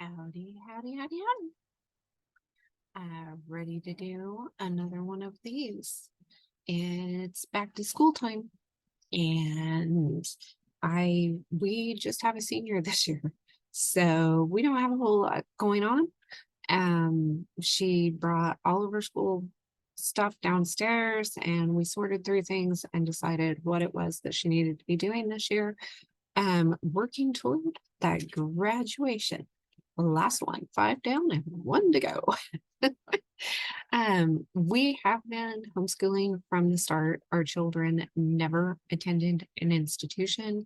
Howdy, howdy, howdy, howdy. Ready to do another one of these. It's back to school time, and we just have a senior this year, so we don't have a whole lot going on. She brought all of her school stuff downstairs, and we sorted through things and decided what it was that she needed to be doing this year. Working toward that graduation. Last one, 5 down and 1 to go. We have been homeschooling from the start. Our children never attended an institution.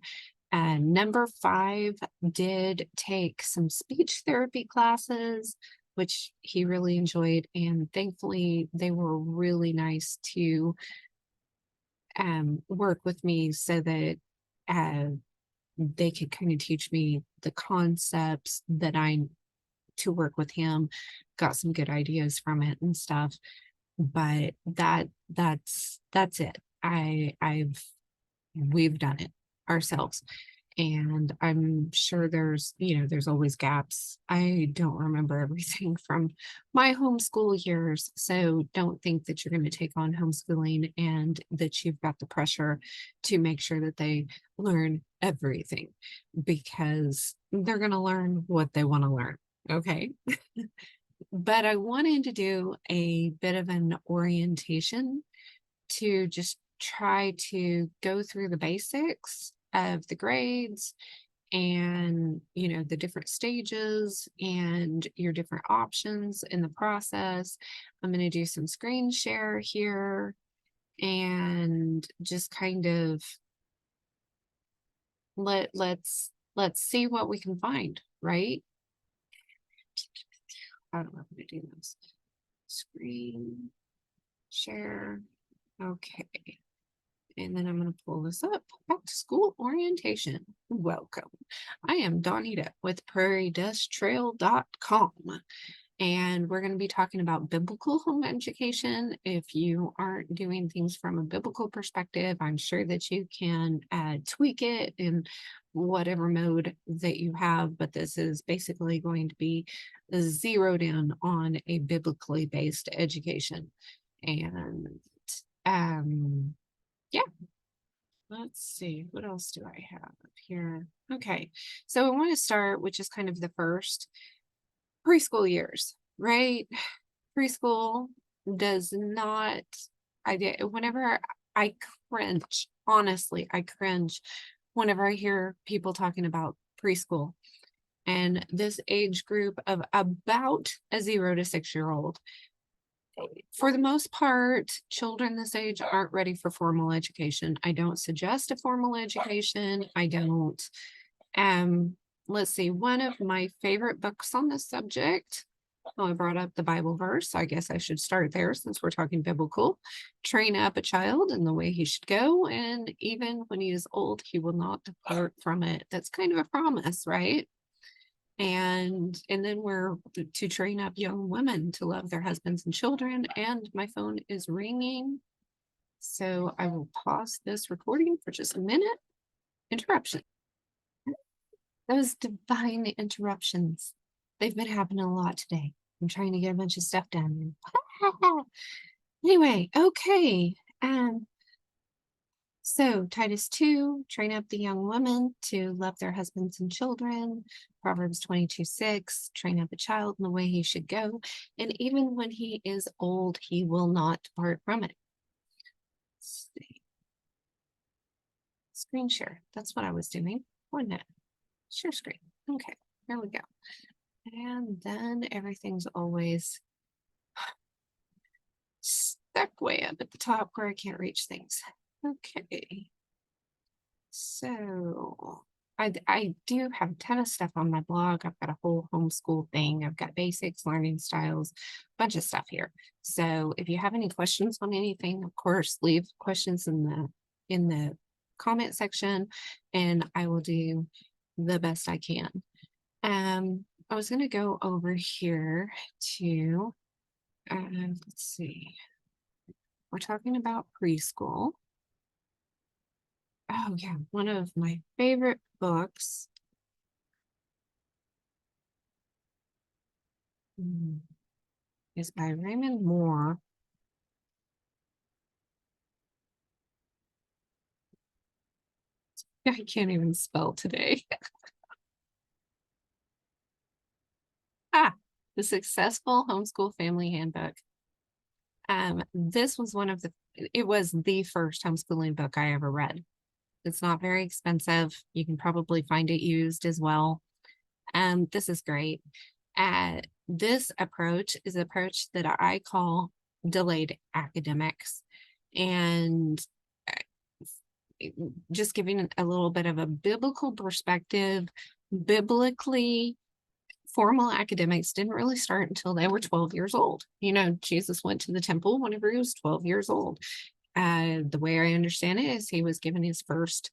Number 5 did take some speech therapy classes, which he really enjoyed. And thankfully, they were really nice to work with me so that uh, they could kind of teach me the concepts that I to work with him, got some good ideas from it and stuff. But that's it. We've done it ourselves. And I'm sure there's always gaps. I don't remember everything from my homeschool years. So don't think that you're going to take on homeschooling and that you've got the pressure to make sure that they learn everything, because they're going to learn what they want to learn. Okay. But I wanted to do a bit of an orientation to just try to go through the basics of the grades and the different stages and your different options in the process. I'm going to do some screen share here and just kind of let's see what we can find, right? I don't know how to do this. Screen share. Okay. And then I'm going to pull this up. Back to school orientation. Welcome. I am Dawnita with prairie-trail.com. And we're going to be talking about biblical home education. If you aren't doing things from a biblical perspective, I'm sure that you can tweak it in whatever mode that you have. But this is basically going to be zeroed in on a biblically based education. And yeah, let's see, what else do I have here? Okay, so I want to start, which is kind of the first preschool years, right? Preschool does not, whenever I cringe, honestly, I cringe whenever I hear people talking about preschool and this age group of about a 0 to 6-year-old. For the most part, children this age aren't ready for formal education. I don't suggest a formal education. I don't. Let's see, one of my favorite books on this subject. Well, I brought up the Bible verse, so I guess I should start there since we're talking biblical. Train up a child in the way he should go, and even when he is old, he will not depart from it. That's kind of a promise, right? And then we're to train up young women to love their husbands and children. And my phone is ringing, so I will pause this recording for just a minute. Interruption. Those divine interruptions, they've been happening a lot today. I'm trying to get a bunch of stuff done. Anyway, okay. So Titus 2, train up the young women to love their husbands and children. Proverbs 22:6, train up a child in the way he should go. And even when he is old, he will not depart from it. Let's see. Screen share. That's what I was doing. One minute. Share screen. Okay, there we go. And then everything's always stuck way up at the top where I can't reach things. Okay. So I do have a ton of stuff on my blog. I've got a whole homeschool thing. I've got basics, learning styles, bunch of stuff here. So if you have any questions on anything, of course, leave questions in the comment section, and I will do the best I can. I was going to go over here to, let's see, we're talking about preschool. Oh yeah, one of my favorite books is by Raymond Moore. I can't even spell today. The Successful Homeschool Family Handbook. This was it was the first homeschooling book I ever read. It's not very expensive. You can probably find it used as well. This is great. This approach is an approach that I call delayed academics. And just giving a little bit of a biblical perspective, biblically, formal academics didn't really start until they were 12 years old. You know, Jesus went to the temple whenever he was 12 years old. The way I understand it is he was given his first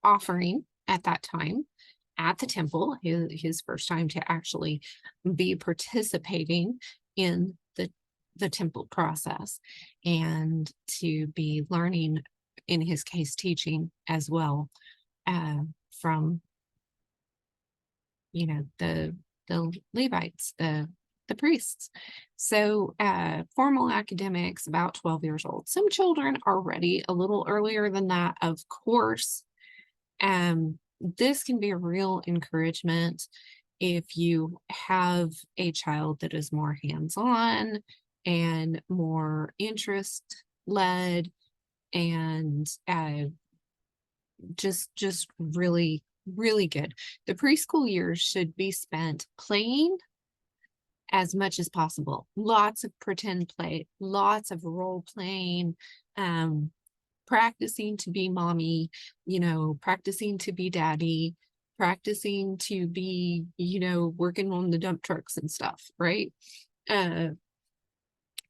offering at that time at the temple, his first time to actually be participating in the temple process and to be learning, in his case, teaching as well from, you know, the Levites, the priests. So formal academics about 12 years old. Some children are ready a little earlier than that, of course. This can be a real encouragement if you have a child that is more hands-on and more interest-led and just really, really good. The preschool years should be spent playing as much as possible. Lots of pretend play, lots of role playing, practicing to be mommy, you know, practicing to be daddy, practicing to be, you know, working on the dump trucks and stuff, right?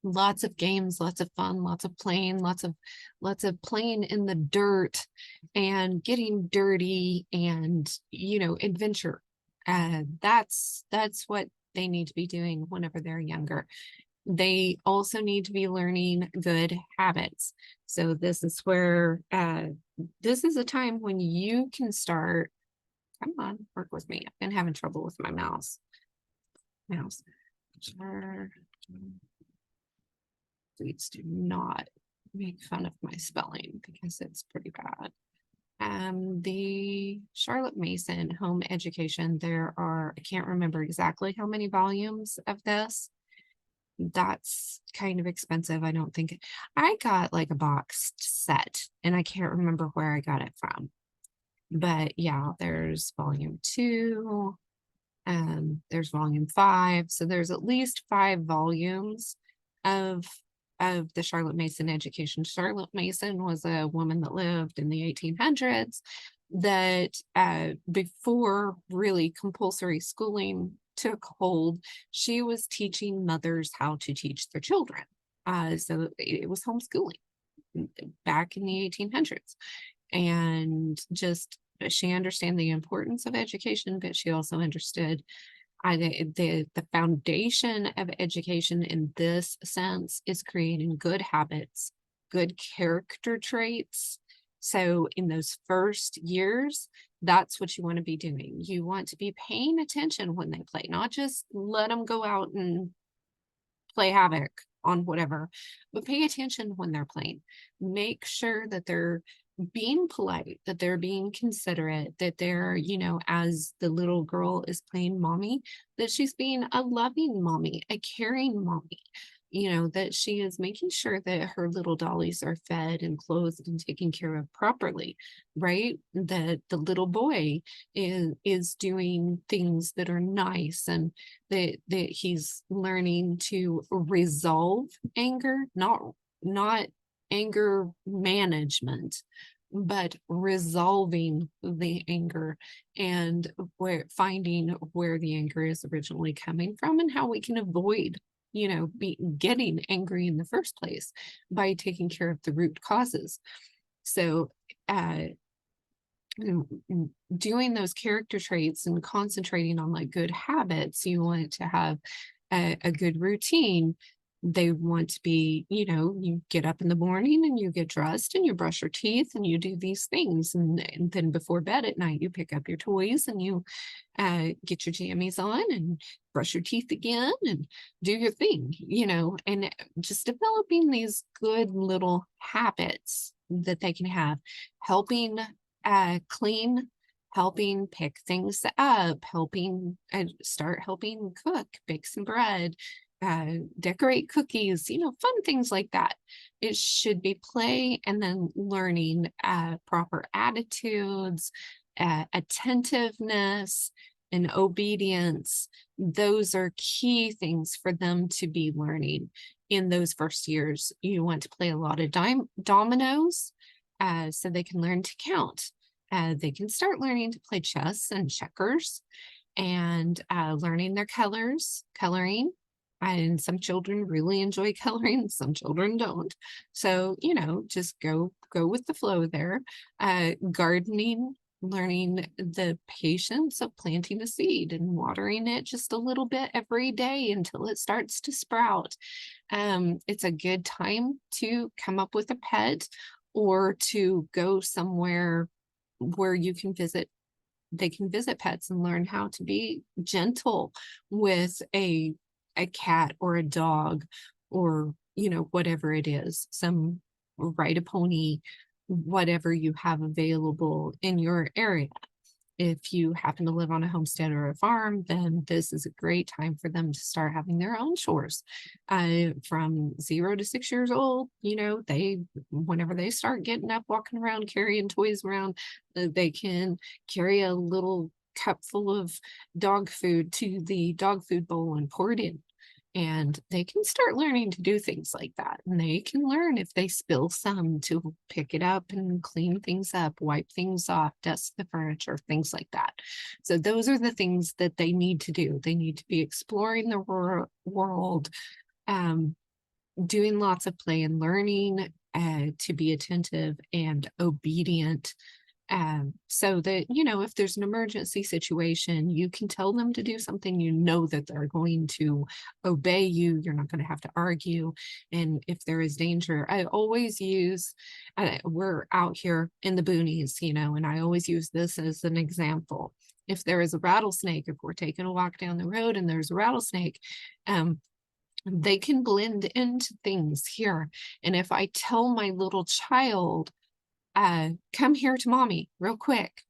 Lots of games, lots of fun, lots of playing, lots of playing in the dirt and getting dirty and, you know, adventure. That's what they need to be doing whenever they're younger. They also need to be learning good habits. So this is where this is a time when you can start. Come on, work with me. I've been having trouble with my mouse. Sure. Please do not make fun of my spelling because it's pretty bad. The Charlotte Mason Home Education, there are, I can't remember exactly how many volumes of this. That's kind of expensive. I don't think I got like a boxed set and I can't remember where I got it from. But yeah, there's volume 2, there's volume 5. So there's at least 5 volumes of the Charlotte Mason education. Charlotte Mason was a woman that lived in the 1800s that before really compulsory schooling took hold, she was teaching mothers how to teach their children. So it was homeschooling back in the 1800s. And just she understood the importance of education, but she also understood the foundation of education in this sense is creating good habits, good character traits. So in those first years, that's what you want to be doing. You want to be paying attention when they play, not just let them go out and play havoc on whatever, but pay attention when they're playing. Make sure that they're being polite, that they're being considerate, that they're, you know, as the little girl is playing mommy, that she's being a loving mommy, a caring mommy, you know, that she is making sure that her little dollies are fed and clothed and taken care of properly, right? That the little boy is doing things that are nice and that he's learning to resolve anger, not anger management, but resolving the anger and finding where the anger is originally coming from and how we can avoid, you know, getting angry in the first place by taking care of the root causes. So doing those character traits and concentrating on like good habits, you want to have a good routine. They want to be, you get up in the morning and you get dressed and you brush your teeth and you do these things. And then before bed at night, you pick up your toys and you get your jammies on and brush your teeth again and do your thing, and just developing these good little habits that they can have, helping clean, helping pick things up, helping start helping cook, bake some bread, decorate cookies, fun things like that. It should be play and then learning proper attitudes, attentiveness, and obedience. Those are key things for them to be learning in those first years. You want to play a lot of dominoes so they can learn to count. They can start learning to play chess and checkers and learning their coloring. And some children really enjoy coloring, some children don't. So, just go with the flow there. Gardening, learning the patience of planting a seed and watering it just a little bit every day until it starts to sprout. It's a good time to come up with a pet or to go somewhere where you can visit. They can visit pets and learn how to be gentle with a cat or a dog, or whatever it is, some ride a pony, whatever you have available in your area. If you happen to live on a homestead or a farm, then this is a great time for them to start having their own chores. From 0 to 6 years old, whenever they start getting up, walking around, carrying toys around, they can carry a little cup full of dog food to the dog food bowl and pour it in. And they can start learning to do things like that. And they can learn if they spill some to pick it up and clean things up, wipe things off, dust the furniture, things like that. So those are the things that they need to do. They need to be exploring the world, doing lots of play and learning to be attentive and obedient. So that, if there's an emergency situation, you can tell them to do something, that they're going to obey you. You're not going to have to argue. And if there is danger, I always use, we're out here in the boonies, and I always use this as an example. If there is a rattlesnake, if we're taking a walk down the road and there's a rattlesnake, they can blend into things here. And if I tell my little child, come here to mommy real quick,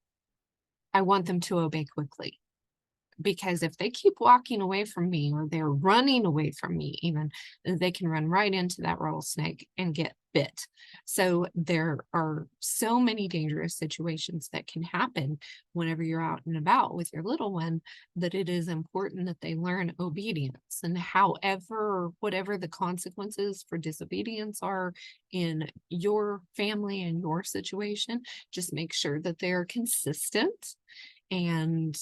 I want them to obey quickly. Because if they keep walking away from me or they're running away from me, even, they can run right into that rattlesnake and get bit. So there are so many dangerous situations that can happen whenever you're out and about with your little one, that it is important that they learn obedience. And whatever the consequences for disobedience are in your family and your situation, just make sure that they are consistent and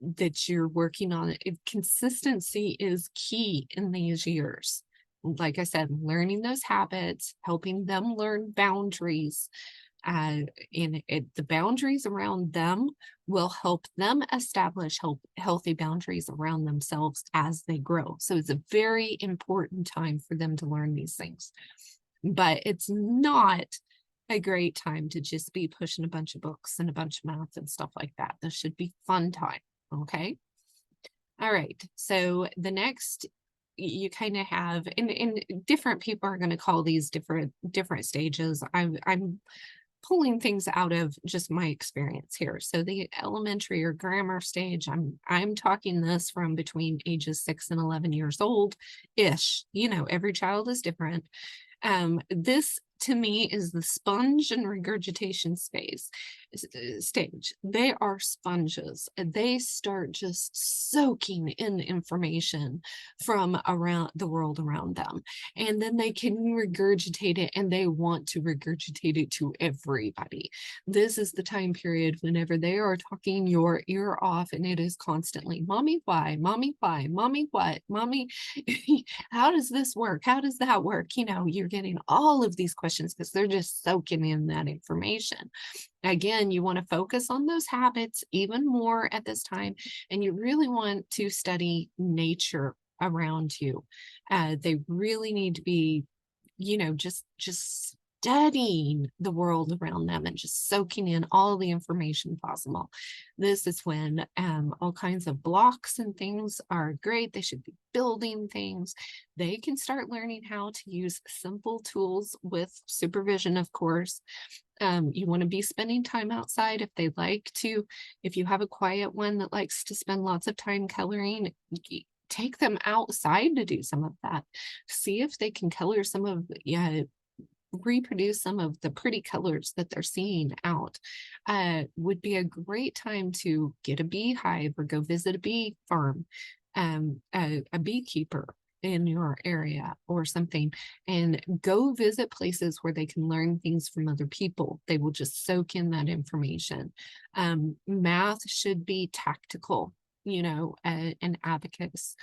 that you're working on it. Consistency is key in these years. Like I said, learning those habits, helping them learn boundaries, and the boundaries around them will help them establish healthy boundaries around themselves as they grow. So it's a very important time for them to learn these things. But it's not a great time to just be pushing a bunch of books and a bunch of math and stuff like that. This should be fun time. Okay. All right. So the next, you kind of have, and different people are going to call these different stages. I'm pulling things out of just my experience here. So the elementary or grammar stage, I'm talking this from between ages 6 and 11 years old ish. Every child is different. This to me is the sponge and regurgitation stage. They are sponges. They start just soaking in information from around the world around them. And then they can regurgitate it, and they want to regurgitate it to everybody. This is the time period whenever they are talking your ear off, and it is constantly, mommy, why? Mommy, why? Mommy, what? Mommy, how does this work? How does that work? You're getting all of these questions because they're just soaking in that information. Again, you want to focus on those habits even more at this time, and you really want to study nature around you. They really need to be, just studying the world around them and just soaking in all the information possible. This is when all kinds of blocks and things are great. They should be building things. They can start learning how to use simple tools with supervision, of course. You want to be spending time outside if they like to. If you have a quiet one that likes to spend lots of time coloring, take them outside to do some of that. See if they can color some of, reproduce some of the pretty colors that they're seeing out. Would be a great time to get a beehive or go visit a bee farm, a beekeeper in your area or something, and go visit places where they can learn things from other people. They will just soak in that information. Math should be tactical, and abacus.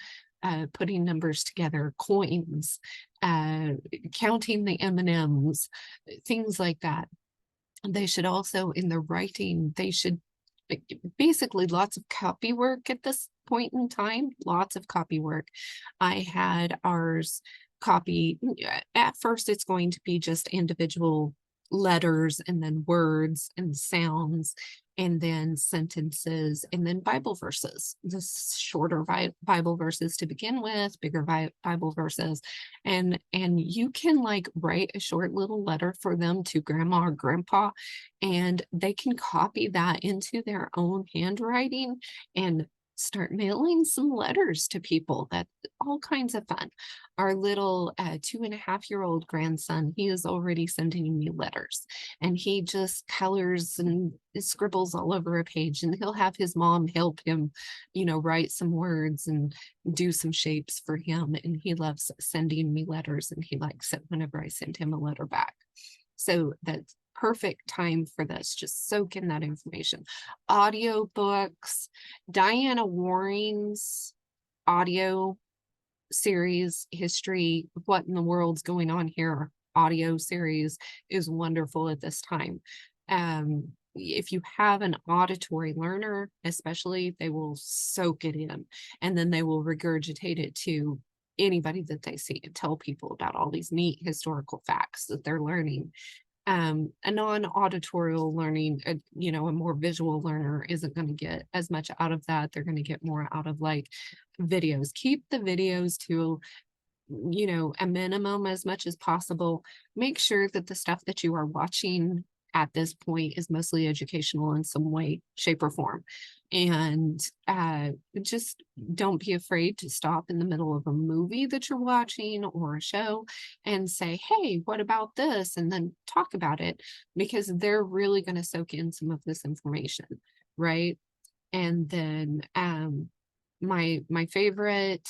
Putting numbers together, coins, counting the M&Ms, things like that. They should also, in the writing, they should basically lots of copy work at this point in time, lots of copy work. I had ours copy. At first, it's going to be just individual letters and then words and sounds and then sentences and then Bible verses, the shorter Bible verses to begin with, bigger Bible verses. And you can like write a short little letter for them to grandma or grandpa, and they can copy that into their own handwriting and start mailing some letters to people. That all kinds of fun. Our little 2.5-year-old grandson, he is already sending me letters, and he just colors and scribbles all over a page, and he'll have his mom help him, write some words and do some shapes for him. And he loves sending me letters, and he likes it whenever I send him a letter back. So that's perfect time for this. Just soak in that information. Audio books, Diana Waring's audio series, History, What in the World's Going On Here audio series is wonderful at this time. If you have an auditory learner, especially, they will soak it in, and then they will regurgitate it to anybody that they see and tell people about all these neat historical facts that they're learning. A non-auditorial learning, a more visual learner isn't going to get as much out of that. They're going to get more out of like videos. Keep the videos to, a minimum as much as possible. Make sure that the stuff that you are watching at this point is mostly educational in some way, shape, or form. And just don't be afraid to stop in the middle of a movie that you're watching or a show and say, hey, what about this? And then talk about it, because they're really going to soak in some of this information, right? And then my favorite,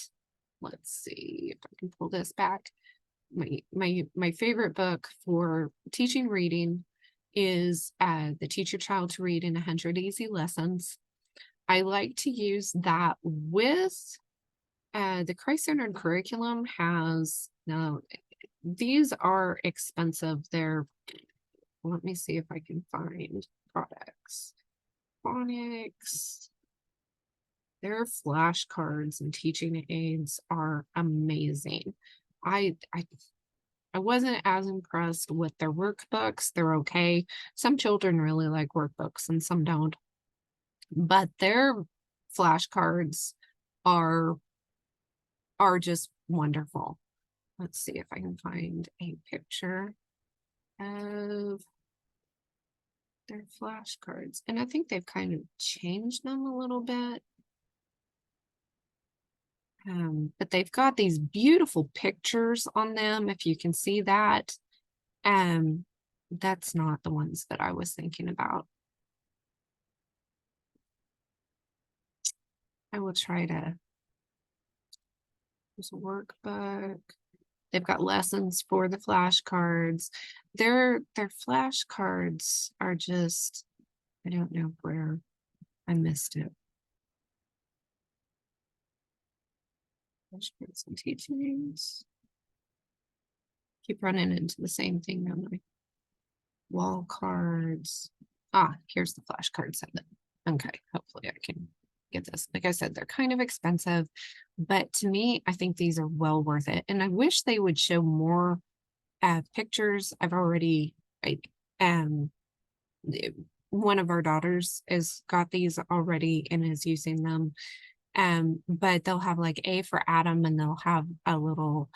let's see if I can pull this back. My favorite book for teaching reading is the Teach Your Child to Read in 100 Easy Lessons. I like to use that with the Christ-centered curriculum has, now these are expensive. Let me see if I can find products. Phonics. Their flashcards and teaching aids are amazing. I wasn't as impressed with their workbooks. They're okay. Some children really like workbooks and some don't. But their flashcards are just wonderful. Let's see if I can find a picture of their flashcards. And I think they've kind of changed them a little bit. But they've got these beautiful pictures on them, if you can see that. That's not the ones that I was thinking about. I will try to. There's a workbook. They've got lessons for the flashcards. Their flashcards are just, I don't know where I missed it. Flashcards and teachings. Keep running into the same thing, don't I? Wall cards. Here's the flashcard segment. Okay, hopefully I can get this. Like I said, they're kind of expensive, But to me, I think these are well worth it. And I wish they would show more pictures. I've already, like, eh, one of our daughters has got these already and is using them. But they'll have like A for Adam, and they'll have a little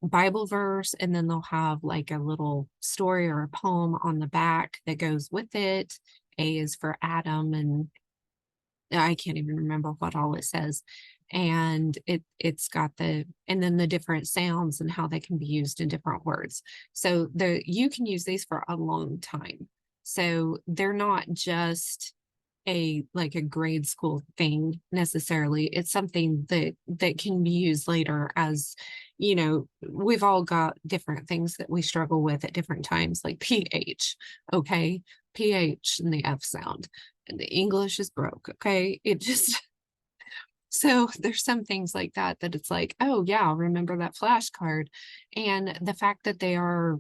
Bible verse, and then they'll have like a little story or a poem on the back that goes with it. A is for Adam, and I can't even remember what all it says. And it's got and then the different sounds and how they can be used in different words. So you can use these for a long time. So they're not just like a grade school thing necessarily. It's something that can be used later, as we've all got different things that we struggle with at different times, like ph. Okay, ph and the f sound, and the English is broke. Okay, it just so there's some things like that it's like, oh yeah, remember that flashcard. And the fact that they are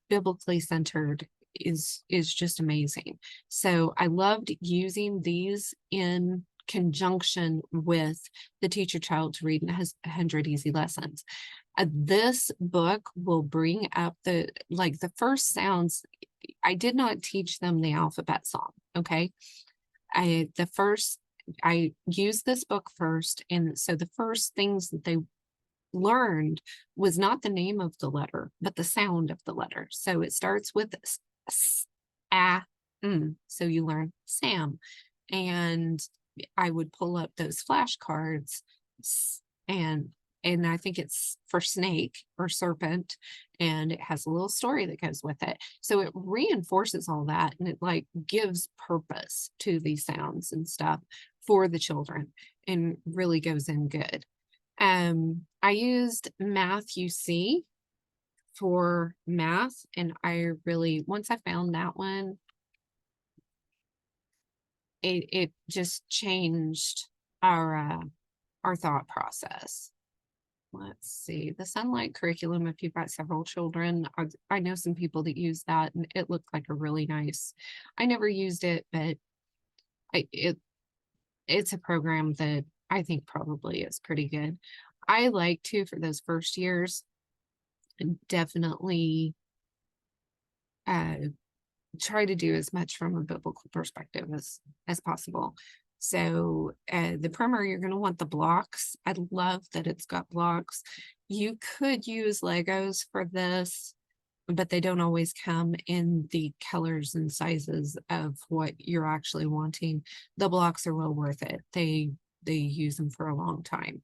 biblically centered is just amazing. So I loved using these in conjunction with the Teach Your Child to Read in 100 Easy Lessons. This book will bring up the first sounds. I did not teach them the alphabet song. Okay. I used this book first. And so the first things that they learned was not the name of the letter, but the sound of the letter. So it starts with so you learn Sam. And I would pull up those flashcards, and I think it's for snake or serpent, and it has a little story that goes with it. So it reinforces all that, and it like gives purpose to these sounds and stuff for the children, and really goes in good. I used Math UC for math, and once I found that one, it just changed our thought process. Let's see, the Sunlight curriculum, if you've got several children, I know some people that use that, and it looked like a really nice. I never used it, but it's a program that I think probably is pretty good. I like to, for those first years, definitely try to do as much from a biblical perspective as possible. So the primer, you're going to want the blocks. I love that it's got blocks. You could use Legos for this, but they don't always come in the colors and sizes of what you're actually wanting. The blocks are well worth it. They use them for a long time.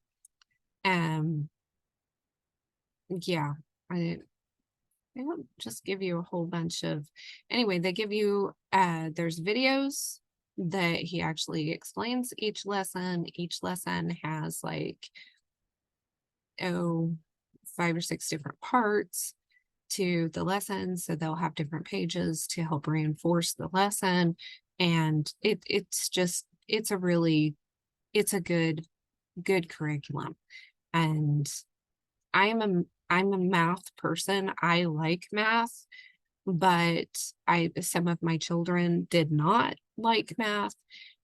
Yeah, they don't just give you a whole bunch of, anyway, they give you, there's videos that he actually explains each lesson. Each lesson has like, 5 or 6 different parts to the lesson. So they'll have different pages to help reinforce the lesson. And it's a good curriculum. And I'm a math person. I like math, but some of my children did not like math.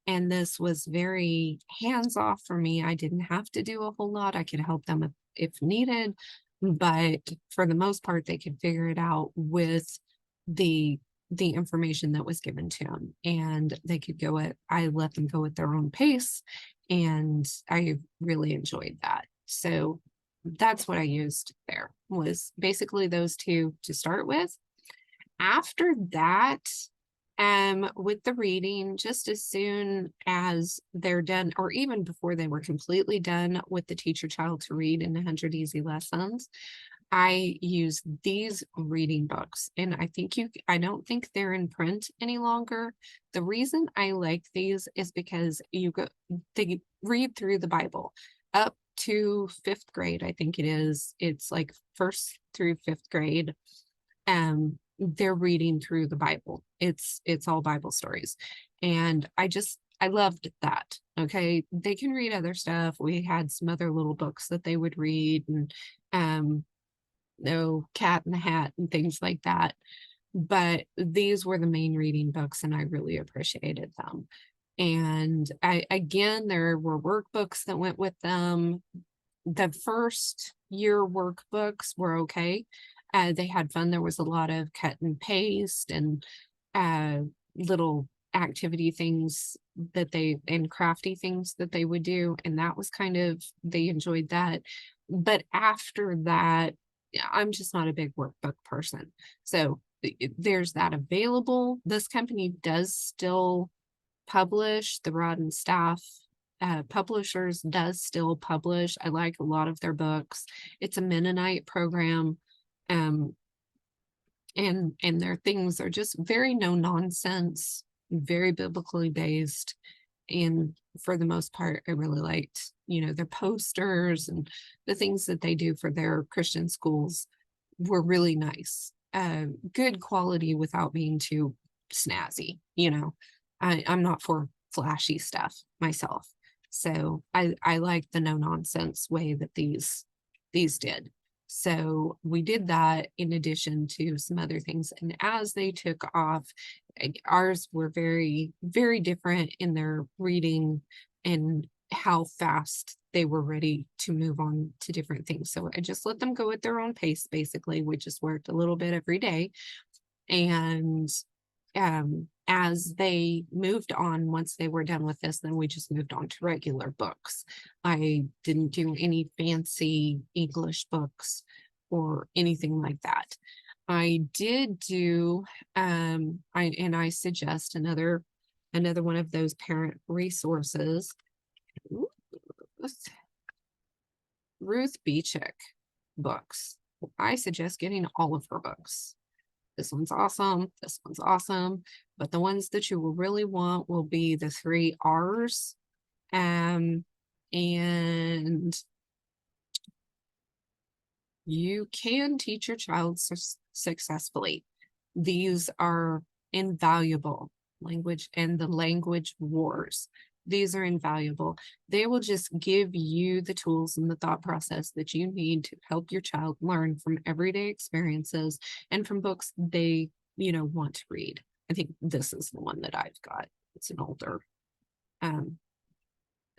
And this was very hands-off for me. I didn't have to do a whole lot. I could help them if needed, but for the most part, they could figure it out with the information that was given to them, and they could I let them go at their own pace, and I really enjoyed that. So that's what I used there, was basically those two to start with. After that, with the reading, just as soon as they're done, or even before they were completely done with the Teach Your Child to Read in 100 Easy Lessons, I use these reading books, and I don't think they're in print any longer. The reason I like these is because they read through the Bible up to 5th grade. I think it's like 1st through 5th grade. They're reading through the Bible. It's all Bible stories. And I loved that. Okay. They can read other stuff. We had some other little books that they would read, and Cat in the Hat and things like that. But these were the main reading books, and I really appreciated them. And again, there were workbooks that went with them. The first year workbooks were okay. They had fun. There was a lot of cut and paste and uh, little activity things and crafty things that they would do. And that was they enjoyed that. But after that, I'm just not a big workbook person. So there's that available. This company does still publish. The Rod and Staff Publishers does still publish. I like a lot of their books. It's a Mennonite program. Um, and their things are just very no nonsense, very biblically based. And for the most part, I really liked, their posters and the things that they do for their Christian schools were really nice. Good quality without being too snazzy. I'm not for flashy stuff myself. So I like the no nonsense way that these did. So we did that in addition to some other things. And as they took off, ours were very, very different in their reading and how fast they were ready to move on to different things. So I just let them go at their own pace, basically. We just worked a little bit every day. And as they moved on, once they were done with this, then we just moved on to regular books. I didn't do any fancy English books or anything like that. I did do, I suggest another one of those parent resources. Ooh, Ruth Beechick books. I suggest getting all of her books. This one's awesome. This one's awesome. But the ones that you will really want will be the 3 R's. And you can teach your child successfully. These are invaluable. Language and the language wars. These are invaluable. They will just give you the tools and the thought process that you need to help your child learn from everyday experiences and from books they, want to read. I think this is the one that I've got. It's an older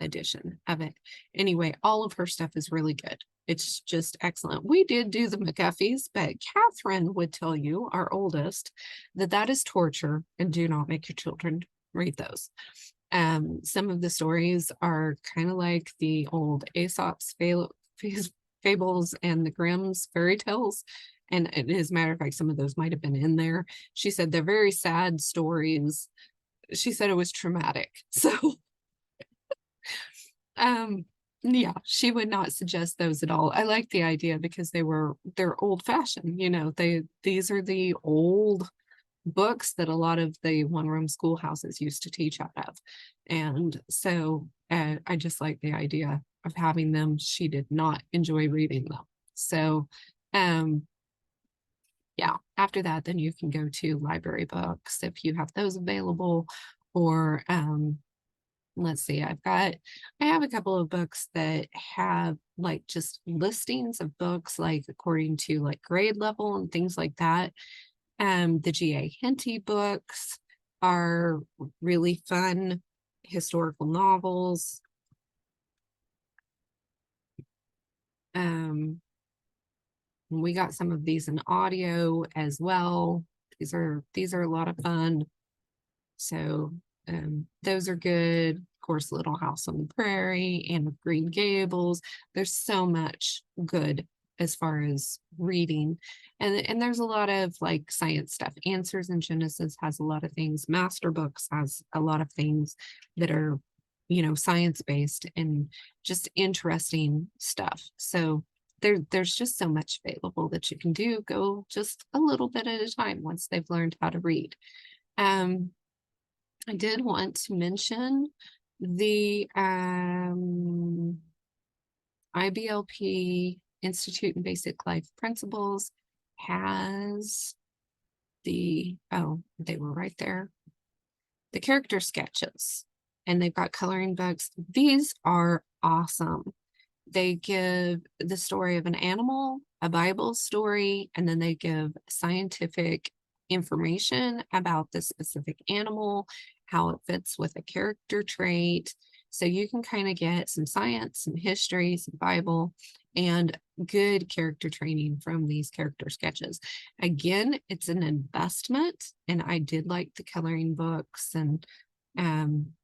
edition of it. Anyway, all of her stuff is really good. It's just excellent. We did do the McGuffies, but Catherine would tell you, our oldest, that is torture and do not make your children read those. Some of the stories are kind of like the old Aesop's fables and the Grimm's fairy tales. And as a matter of fact, some of those might have been in there. She said they're very sad stories. She said it was traumatic. So yeah, she would not suggest those at all. I like the idea because they're old fashioned, these are the old books that a lot of the one-room schoolhouses used to teach out of. And so I just like the idea of having them. She did not enjoy reading them. So yeah, after that, then you can go to library books if you have those available, or let's see, I have a couple of books that have like just listings of books, like according to like grade level and things like that. The G.A. Henty books are really fun, historical novels. We got some of these in audio as well. These are a lot of fun. So those are good. Of course, Little House on the Prairie and Green Gables. There's so much good as far as reading. And there's a lot of like science stuff. Answers in Genesis has a lot of things. Master Books has a lot of things that are, science-based and just interesting stuff. So there's just so much available that you can go just a little bit at a time once they've learned how to read. I did want to mention the IBLP Institute in Basic Life Principles has they were right there, the character sketches, and they've got coloring books. These are awesome. They give the story of an animal, a Bible story, and then they give scientific information about the specific animal how it fits with a character trait. So you can kind of get some science, some history, some Bible, and good character training from these character sketches. Again, it's an investment, and I did like the coloring books and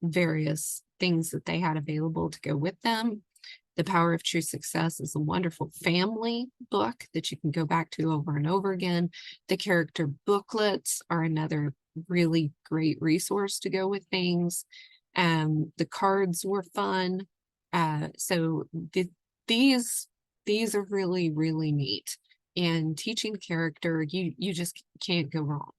various things that they had available to go with them. The Power of True Success is a wonderful family book that you can go back to over and over again. The character booklets are another really great resource to go with things. The cards were fun. So these are really, really neat. And teaching character, you just can't go wrong.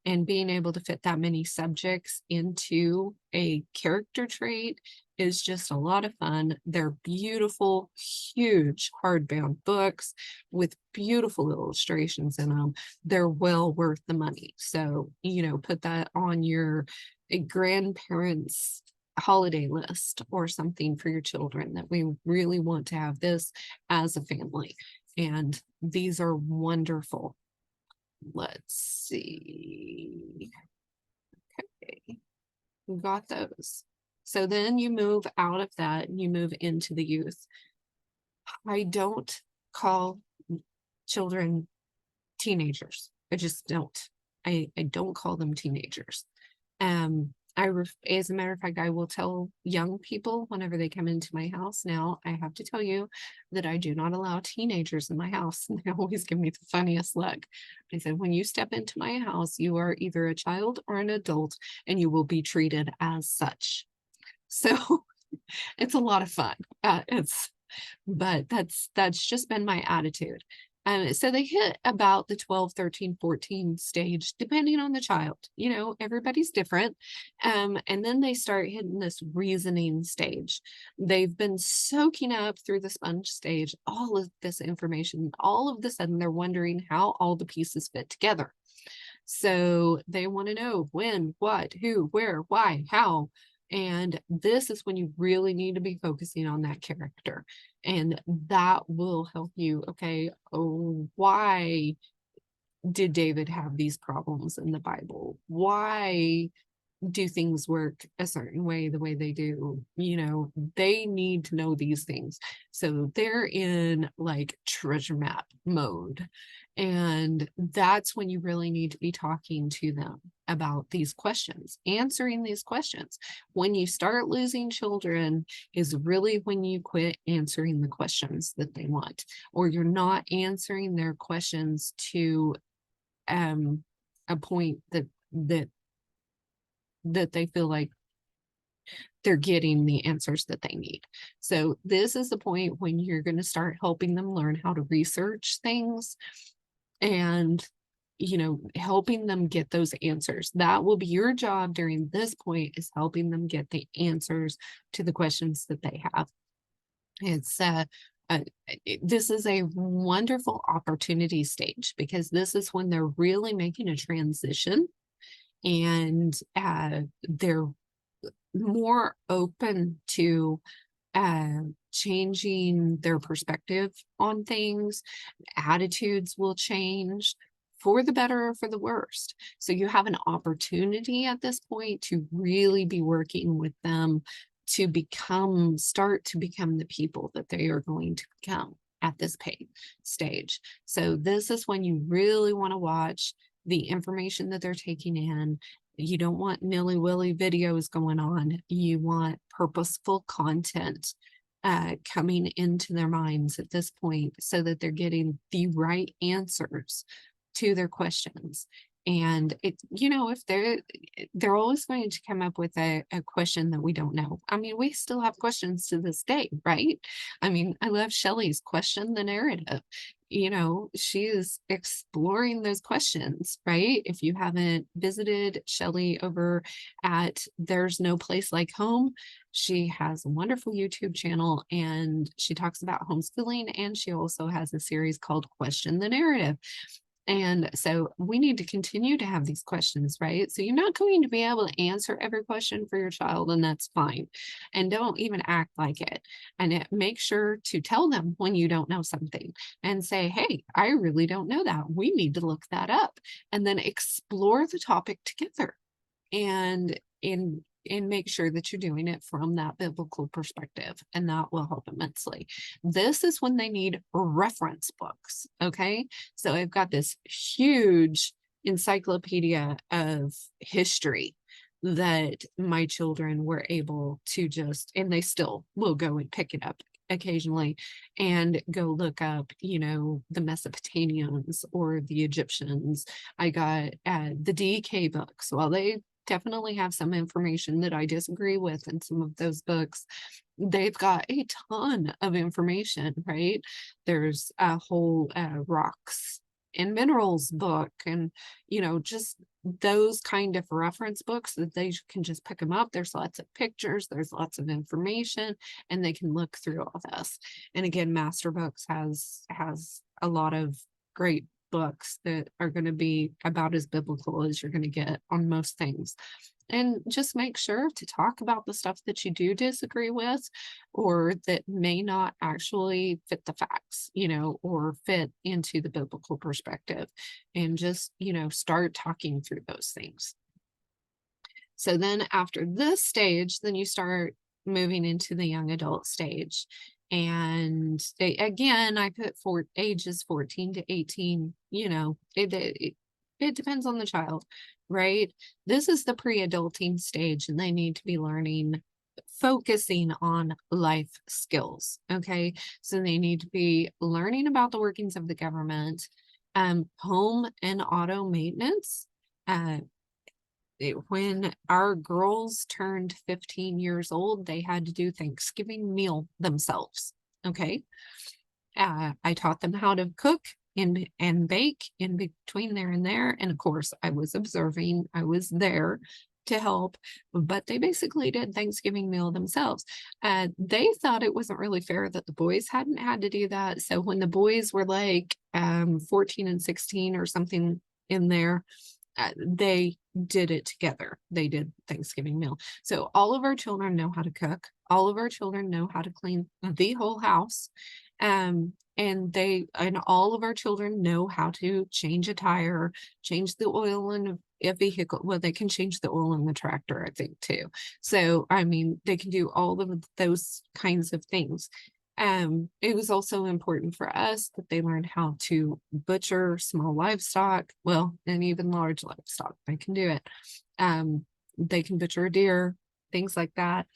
And being able to fit that many subjects into a character trait is just a lot of fun. They're beautiful, huge hardbound books with beautiful illustrations in them. They're well worth the money. So, put that on your grandparents' holiday list or something for your children, that we really want to have this as a family. And these are wonderful. Let's see. Okay, we got those. So then you move out of that and you move into the youth. I don't call children teenagers. I just don't. I don't call them teenagers. As a matter of fact, I will tell young people whenever they come into my house now, I have to tell you that I do not allow teenagers in my house. And they always give me the funniest look. I said, when you step into my house, you are either a child or an adult, and you will be treated as such. So it's a lot of fun. But that's just been my attitude. So they hit about the 12, 13, 14 stage, depending on the child. Everybody's different. And then they start hitting this reasoning stage. They've been soaking up through the sponge stage all of this information. All of a sudden, they're wondering how all the pieces fit together. So they want to know when, what, who, where, why, how. And this is when you really need to be focusing on that character. And that will help you. Okay, why did David have these problems in the Bible? Why do things work a certain way, the way they do? They need to know these things. So they're in like treasure map mode. And that's when you really need to be talking to them about these questions, answering these questions. When you start losing children is really when you quit answering the questions that they want, or you're not answering their questions to a point that they feel like they're getting the answers that they need. So this is the point when you're going to start helping them learn how to research things and helping them get those answers. That will be your job during this point, is helping them get the answers to the questions that they have. It's this is a wonderful opportunity stage, because this is when they're really making a transition, and they're more open to changing their perspective on things. Attitudes will change for the better or for the worst. So you have an opportunity at this point to really be working with them to start to become the people that they are going to become at this stage. So this is when you really want to watch the information that they're taking in. You don't want nilly-willy videos going on. You want purposeful content coming into their minds at this point, so that they're getting the right answers to their questions. And if they're always going to come up with a question that we don't know. I mean, we still have questions to this day, right? I mean, I love Shelley's Question the Narrative. She is exploring those questions, right? If you haven't visited Shelley over at There's No Place Like Home, she has a wonderful YouTube channel, and she talks about homeschooling, and she also has a series called Question the Narrative. And so we need to continue to have these questions, right? So you're not going to be able to answer every question for your child, and that's fine. And don't even act like it. And make sure to tell them when you don't know something, and say, hey, I really don't know that. We need to look that up, and then explore the topic together. And and make sure that you're doing it from that biblical perspective, and that will help immensely. This is when they need reference books. Okay. So I've got this huge encyclopedia of history that my children were able to just, and they still will go and pick it up occasionally and go look up, the Mesopotamians or the Egyptians. I got the DK books. Well, they definitely have some information that I disagree with in some of those books. They've got a ton of information, right? There's a whole rocks and minerals book, and just those kind of reference books that they can just pick them up. There's lots of pictures, there's lots of information, and they can look through all this. And again, Master Books has a lot of great books that are going to be about as biblical as you're going to get on most things. And just make sure to talk about the stuff that you do disagree with, or that may not actually fit the facts, or fit into the biblical perspective, and just, start talking through those things. So then after this stage, then you start moving into the young adult stage. And again, I put ages 14 to 18, it depends on the child, right? This is the pre-adulting stage, and they need to be focusing on life skills. Okay. So they need to be learning about the workings of the government, home and auto maintenance. When our girls turned 15 years old, they had to do Thanksgiving meal themselves. Okay. I taught them how to cook and bake in between there and there. And of course, I was observing, I was there to help, but they basically did Thanksgiving meal themselves. They thought it wasn't really fair that the boys hadn't had to do that. So when the boys were like 14 and 16 or something in there, they did it together. They did Thanksgiving meal. So all of our children know how to cook. All of our children know how to clean the whole house. And all of our children know how to change a tire, change the oil in a vehicle. Well, they can change the oil in the tractor, I think, too. So, I mean, they can do all of those kinds of things. It was also important for us that they learned how to butcher small livestock, well, and even large livestock. They can do it. They can butcher a deer, things like that.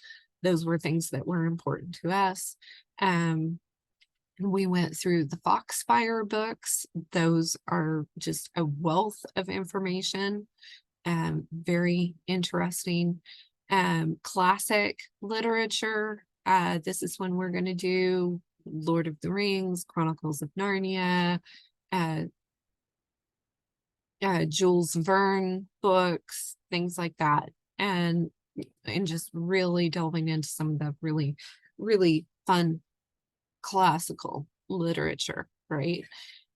Those were things that were important to us. We went through the Foxfire books. Those are just a wealth of information, very interesting. Classic literature. This is when we're going to do Lord of the Rings, Chronicles of Narnia, Jules Verne books, things like that. And just really delving into some of the really, really fun classical literature, right?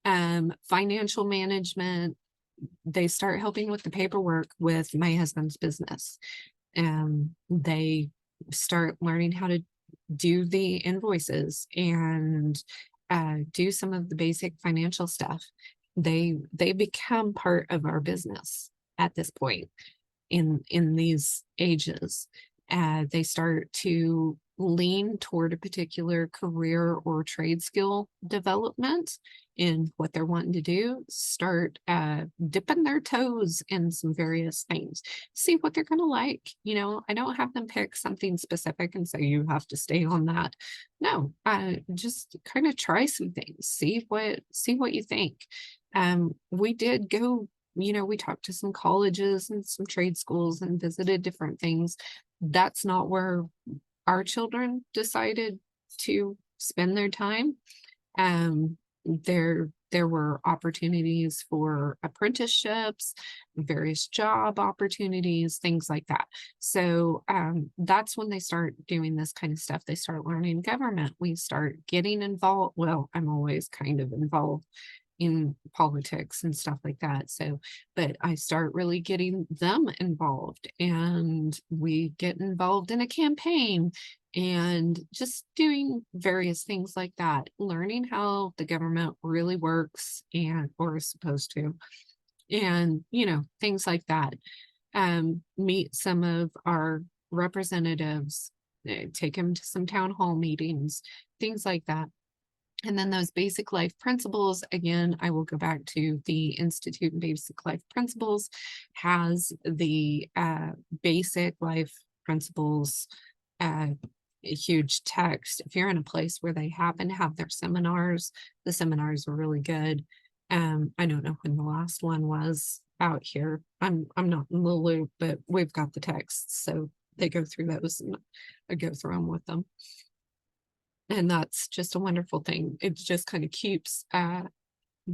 Financial management. They start helping with the paperwork with my husband's business. They start learning how to do the invoices and do some of the basic financial stuff. They become part of our business at this point in these ages. They start to lean toward a particular career or trade skill development in what they're wanting to do, start dipping their toes in some various things, see what they're going to like. I don't have them pick something specific and say you have to stay on that. No, just kind of try some things, see what you think. We did go, we talked to some colleges and some trade schools and visited different things. That's not where our children decided to spend their time. There were opportunities for apprenticeships, various job opportunities, things like that. So that's when they start doing this kind of stuff. They start learning government. We start getting involved. Well, I'm always kind of involved in politics and stuff like that. So, but I start really getting them involved, and we get involved in a campaign and just doing various things like that, learning how the government really works or is supposed to, and things like that. meet some of our representatives, take them to some town hall meetings, things like that. And then those basic life principles, again, I will go back to the Institute Basic Life Principles, has the basic life principles, a huge text. If you're in a place where they happen to have their seminars, the seminars are really good. I don't know when the last one was out here. I'm not in the loop, but we've got the texts, so they go through those and I go through them with them. And that's just a wonderful thing. It just kind of keeps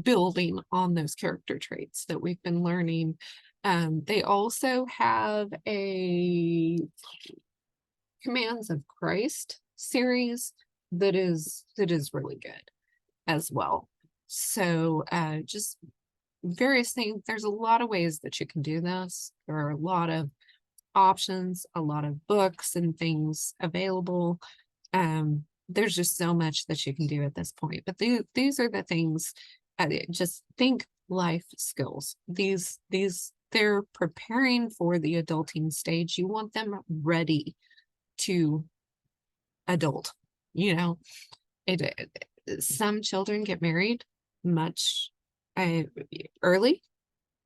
building on those character traits that we've been learning. They also have a Commands of Christ series that is really good as well. So just various things. There's a lot of ways that you can do this. There are a lot of options, a lot of books and things available. There's just so much that you can do at this point. But these are the things. Just think life skills. These they're preparing for the adulting stage. You want them ready to adult. You know, some children get married much early.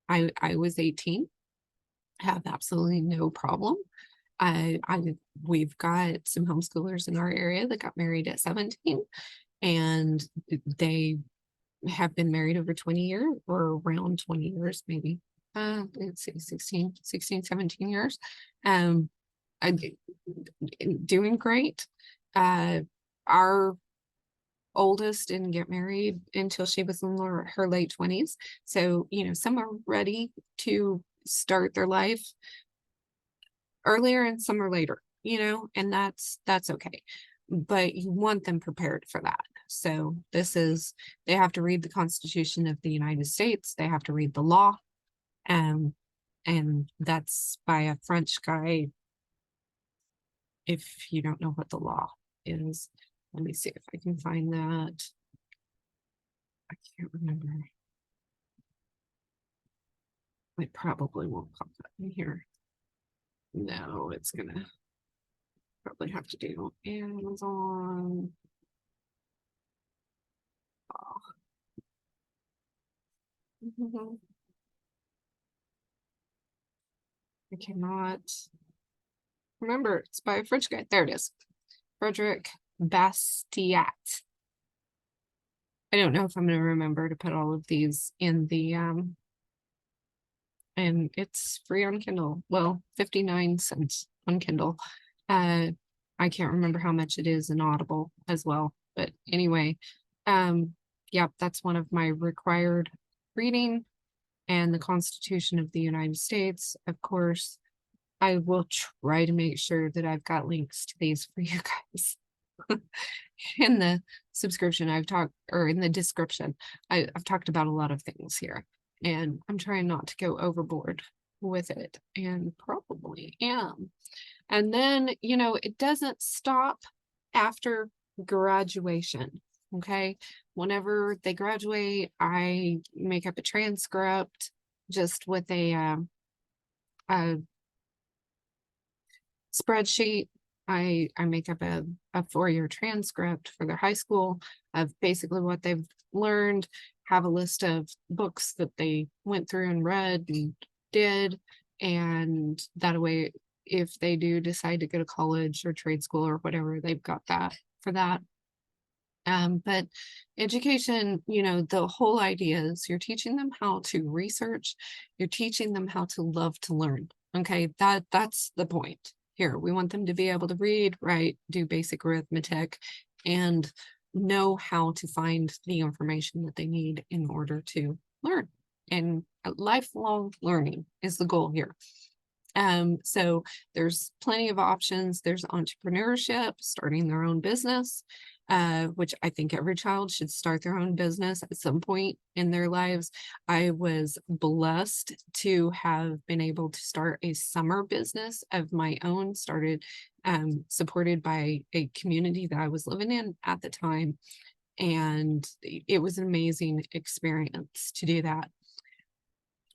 I was 18, have absolutely no problem. We've got some homeschoolers in our area that got married at 17, and they have been married over 20 years or around 20 years, maybe. Let's see, 16, 17 years. Doing great. Our oldest didn't get married until she was in her late 20s. So, you know, some are ready to start their life earlier and some are later, you know, and that's okay. But you want them prepared for that. So they have to read the Constitution of the United States. They have to read the law. And that's by a French guy. If you don't know what the law is, let me see if I can find that. I can't remember. I probably won't pop that in here. No, it's gonna probably have to do Amazon. Oh. I cannot remember. It's by a French guy. There it is. Frederic Bastiat. I don't know if I'm going to remember to put all of these in the and it's free on Kindle. Well, 59 cents on Kindle. I can't remember how much it is in Audible as well. But anyway, yeah, that's one of my required reading, and the Constitution of the United States, of course. I will try to make sure that I've got links to these for you guys. In the subscription in the description, I've talked about a lot of things here, and I'm trying not to go overboard with it, and probably am. And then, you know, it doesn't stop after graduation. Okay. Whenever they graduate, I make up a transcript just with a spreadsheet. I make up a 4-year transcript for their high school of basically what they've learned, have a list of books that they went through and read and did, and that way, if they do decide to go to college or trade school or whatever, they've got that for that. But education, you know, the whole idea is you're teaching them how to research, you're teaching them how to love to learn. Okay, that's the point here. We want them to be able to read, write, do basic arithmetic, and know how to find the information that they need in order to learn. And lifelong learning is the goal here. So there's plenty of options. There's entrepreneurship, starting their own business, which I think every child should start their own business at some point in their lives. I was blessed to have been able to start a summer business of my own, supported by a community that I was living in at the time. And it was an amazing experience to do that.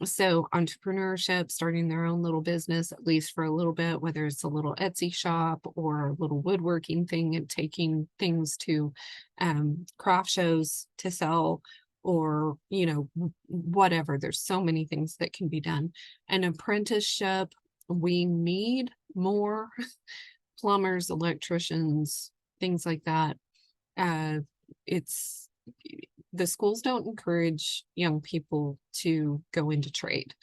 So entrepreneurship, starting their own little business, at least for a little bit, whether it's a little Etsy shop or a little woodworking thing and taking things to craft shows to sell, or, whatever. There's so many things that can be done. An apprenticeship, we need more plumbers, electricians, things like that. Uh, it's the schools don't encourage young people to go into trade,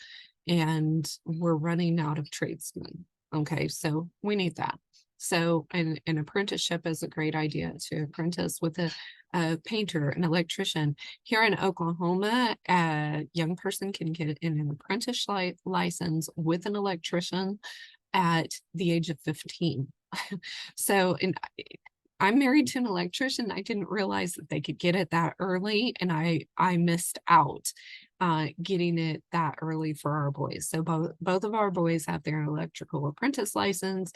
and we're running out of tradesmen. Okay, so we need that. So an apprenticeship is a great idea, to apprentice with a painter, an electrician. Here in Oklahoma, a young person can get an apprentice license with an electrician at the age of 15. So, and I'm married to an electrician. I didn't realize that they could get it that early, and I missed out getting it that early for our boys. So both of our boys have their electrical apprentice license.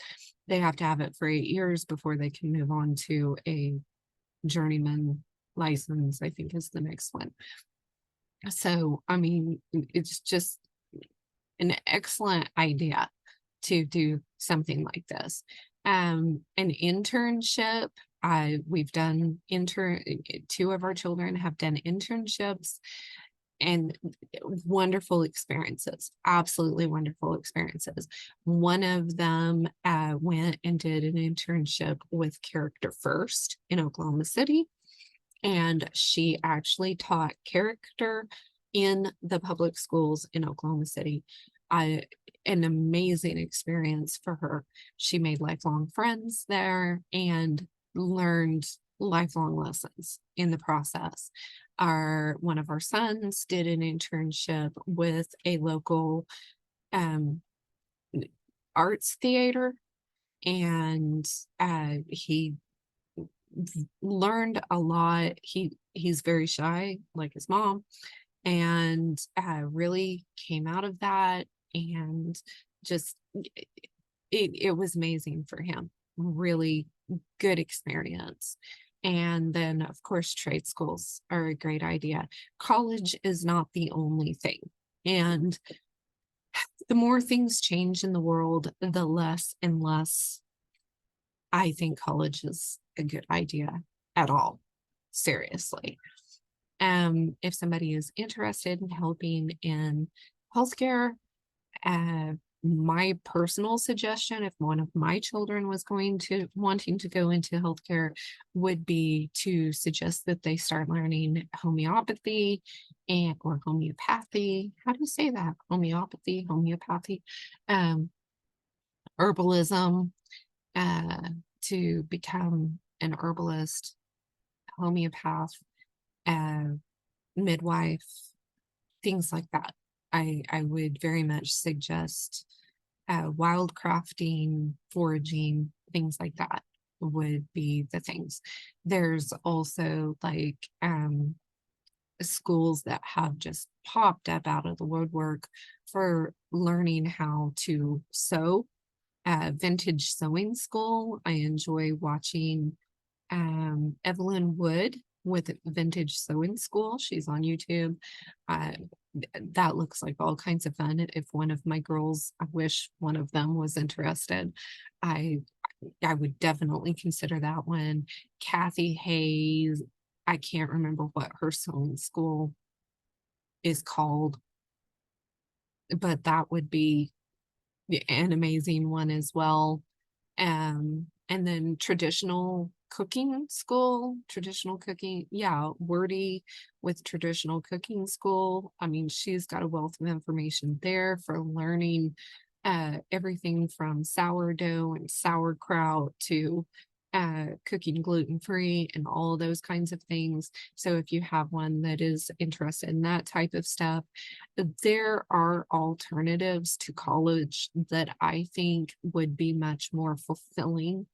They have to have it for 8 years before they can move on to a journeyman license, I think is the next one. So, I mean, it's just an excellent idea to do something like this. An internship, we've done two of our children have done internships, and wonderful experiences, absolutely wonderful experiences. One of them went and did an internship with Character First in Oklahoma City, and she actually taught character in the public schools in Oklahoma City. An amazing experience for her. She made lifelong friends there and learned lifelong lessons in the process. One of our sons did an internship with a local arts theater, and he learned a lot. He's very shy, like his mom, and really came out of that, and just it was amazing for him. Really good experience. And then, of course, trade schools are a great idea. College is not the only thing. And the more things change in the world, the less and less I think college is a good idea at all. Seriously. If somebody is interested in helping in healthcare, my personal suggestion, if one of my children was wanting to go into healthcare, would be to suggest that they start learning homeopathy or homeopathy. How do you say that? Homeopathy, herbalism, to become an herbalist, homeopath, midwife, things like that. I would very much suggest wildcrafting, foraging, things like that would be the things. There's also like schools that have just popped up out of the woodwork for learning how to sew. Vintage sewing school. I enjoy watching Evelyn Wood with Vintage Sewing School. She's on YouTube. That looks like all kinds of fun. If one of my girls, I wish one of them was interested, I would definitely consider that one. Kathy Hayes, I can't remember what her sewing school is called, but that would be an amazing one as well. And then traditional cooking school, Wordy with traditional cooking school. I mean, she's got a wealth of information there for learning everything from sourdough and sauerkraut to cooking gluten-free and all of those kinds of things. So if you have one that is interested in that type of stuff, there are alternatives to college that I think would be much more fulfilling,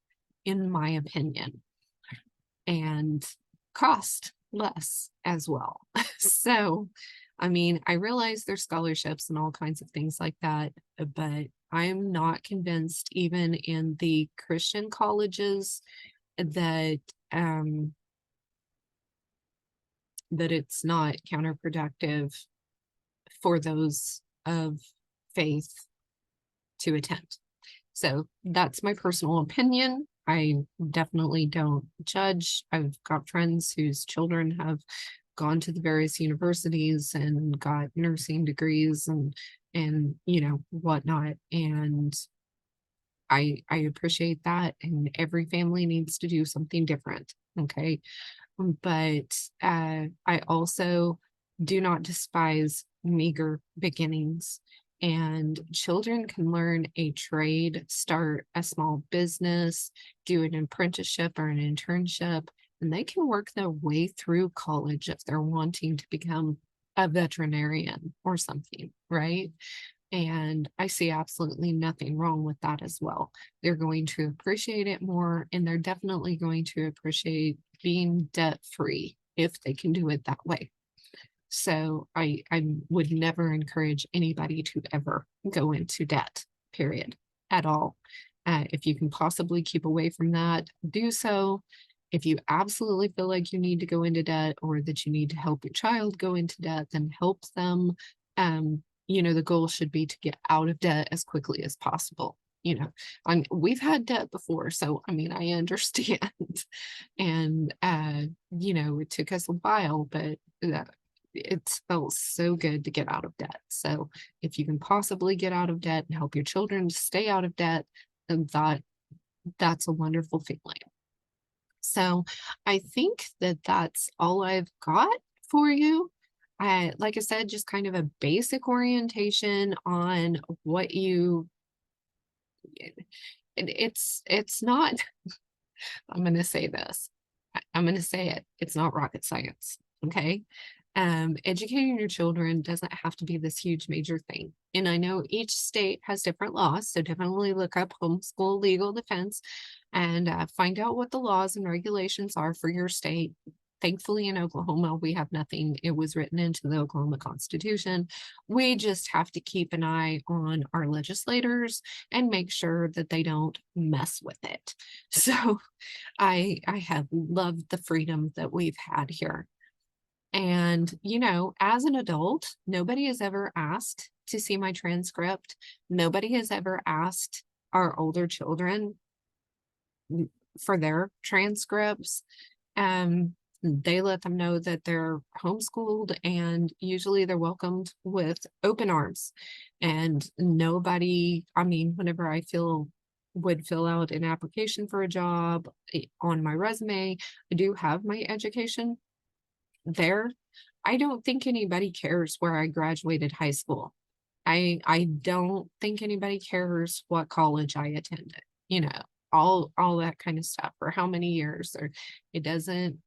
in my opinion, and cost less as well. So, I mean, I realize there's scholarships and all kinds of things like that, but I'm not convinced, even in the Christian colleges, that that it's not counterproductive for those of faith to attend. So that's my personal opinion. I definitely don't judge. I've got friends whose children have gone to the various universities and got nursing degrees and whatnot. And I appreciate that. And every family needs to do something different. Okay. But I also do not despise meager beginnings. And children can learn a trade, start a small business, do an apprenticeship or an internship, and they can work their way through college if they're wanting to become a veterinarian or something, right? And I see absolutely nothing wrong with that as well. They're going to appreciate it more, and they're definitely going to appreciate being debt free if they can do it that way. So I would never encourage anybody to ever go into debt, period, at all. If you can possibly keep away from that, do so. If you absolutely feel like you need to go into debt or that you need to help your child go into debt, then help them. The goal should be to get out of debt as quickly as possible. We've had debt before, so I mean, I understand. And it took us a while, but it felt so good to get out of debt. So if you can possibly get out of debt and help your children to stay out of debt, then that's a wonderful feeling. So I think that that's all I've got for you. Like I said, just kind of a basic orientation on what it's not, I'm going to say this. I'm going to say it. It's not rocket science. Okay. Educating your children doesn't have to be this huge major thing. And I know each state has different laws, so definitely look up homeschool legal defense and find out what the laws and regulations are for your state. Thankfully, in Oklahoma, we have nothing. It was written into the Oklahoma Constitution. We just have to keep an eye on our legislators and make sure that they don't mess with it. So I have loved the freedom that we've had here. And, as an adult, nobody has ever asked to see my transcript. Nobody has ever asked our older children for their transcripts. They let them know that they're homeschooled, and usually they're welcomed with open arms. And nobody, I mean, whenever I would fill out an application for a job on my resume, I do have my education there. I don't think anybody cares where I graduated high school. I don't think anybody cares what college I attended, all that kind of stuff, or how many years, or it doesn't.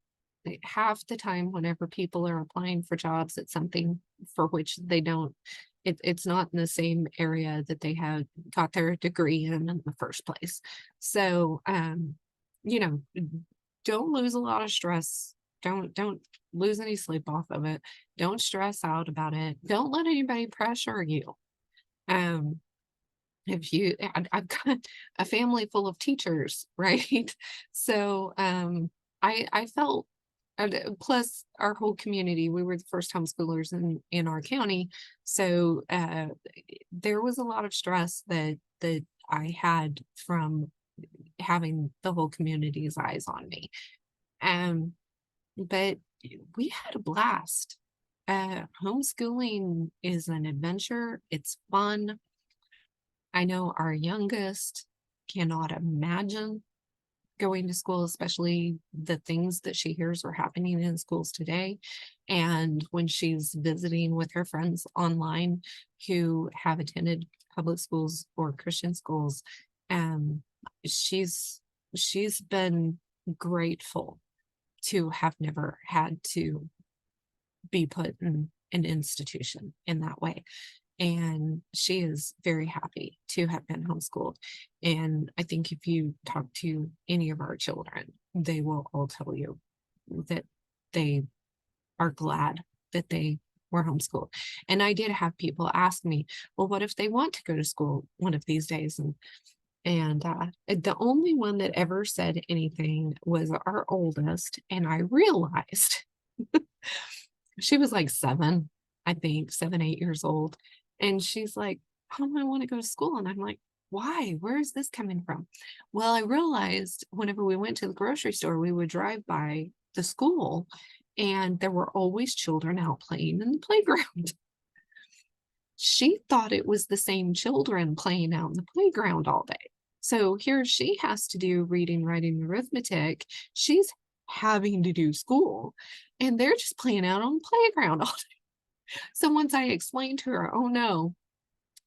Half the time whenever people are applying for jobs, it's something for which they don't, it's not in the same area that they have got their degree in the first place. So don't lose a lot of stress. Don't lose any sleep off of it. Don't stress out about it. Don't let anybody pressure you. I've got a family full of teachers, right? So I felt, plus our whole community, we were the first homeschoolers in our county. So there was a lot of stress that I had from having the whole community's eyes on me. But we had a blast. Homeschooling is an adventure. It's fun. I know our youngest cannot imagine going to school, especially the things that she hears are happening in schools today. And when she's visiting with her friends online who have attended public schools or Christian schools, she's been grateful to have never had to be put in an institution in that way. And she is very happy to have been homeschooled. And I think if you talk to any of our children, they will all tell you that they are glad that they were homeschooled. And I did have people ask me, well, what if they want to go to school one of these days? And the only one that ever said anything was our oldest. And I realized she was like 7. I think 7, 8 years old. And she's like, Mom, I want to go to school. And I'm like, why? Where is this coming from? Well, I realized whenever we went to the grocery store, we would drive by the school and there were always children out playing in the playground. She thought it was the same children playing out in the playground all day. So here she has to do reading, writing, arithmetic. She's having to do school, and they're just playing out on the playground all day. So once I explained to her, oh no,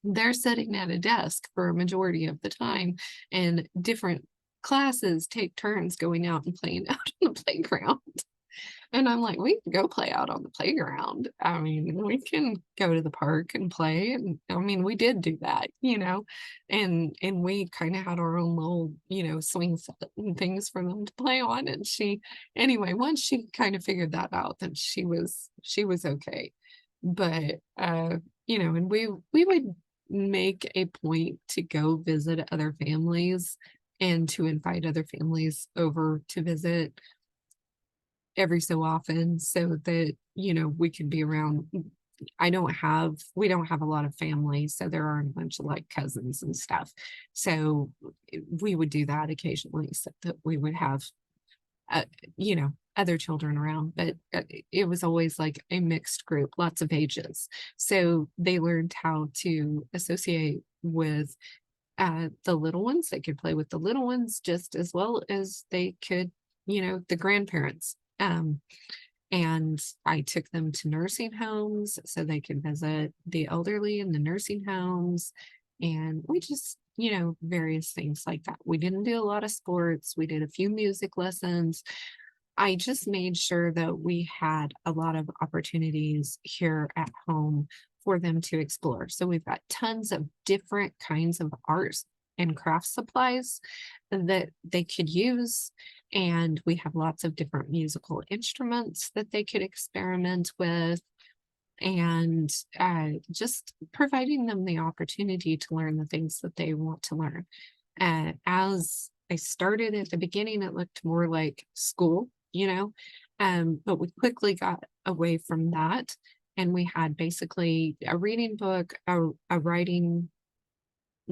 they're sitting at a desk for a majority of the time, and different classes take turns going out and playing out on the playground. And I'm like, we can go play out on the playground. I mean, we can go to the park and play. And I mean, we did do that, and we kind of had our own little, swing set and things for them to play on. And anyway, once she kind of figured that out, then she was okay. But and we would make a point to go visit other families and to invite other families over to visit every so often so that, we can be around. We don't have a lot of family, so there aren't a bunch of like cousins and stuff. So we would do that occasionally so that we would have, uh, other children around, but it was always like a mixed group, lots of ages. So they learned how to associate with the little ones. They could play with the little ones just as well as they could, the grandparents. And I took them to nursing homes so they could visit the elderly in the nursing homes. And we just, various things like that. We didn't do a lot of sports. We did a few music lessons. I just made sure that we had a lot of opportunities here at home for them to explore. So we've got tons of different kinds of arts and craft supplies that they could use. And we have lots of different musical instruments that they could experiment with. And just providing them the opportunity to learn the things that they want to learn. As I started at the beginning, it looked more like school, but we quickly got away from that. And we had basically a reading book, a writing,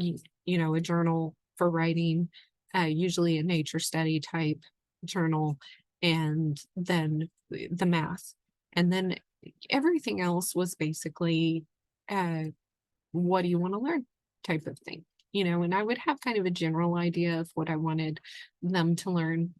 a journal for writing, usually a nature study type journal, and then the math. And then everything else was basically, what do you want to learn type of thing, and I would have kind of a general idea of what I wanted them to learn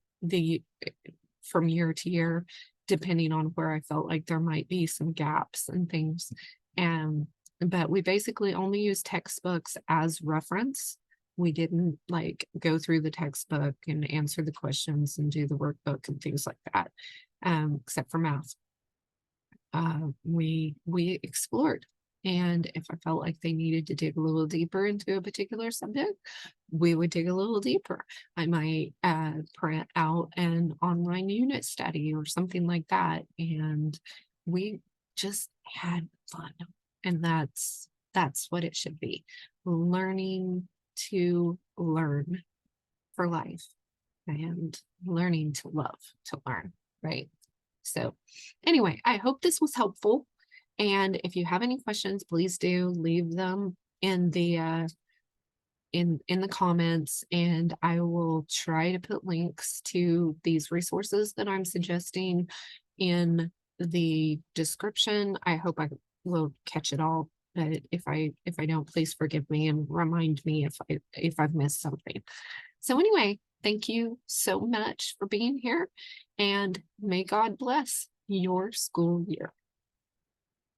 from year to year, depending on where I felt like there might be some gaps and things. But we basically only used textbooks as reference. We didn't like go through the textbook and answer the questions and do the workbook and things like that, except for math. We explored. And if I felt like they needed to dig a little deeper into a particular subject, we would dig a little deeper. I might print out an online unit study or something like that. And we just had fun. And that's what it should be. Learning to learn for life and learning to love to learn, right? So anyway, I hope this was helpful. And if you have any questions, please do leave them in the in the comments, and I will try to put links to these resources that I'm suggesting in the description. I hope I will catch it all, but if I don't, please forgive me and remind me if I've missed something. So anyway, thank you so much for being here, and may God bless your school year.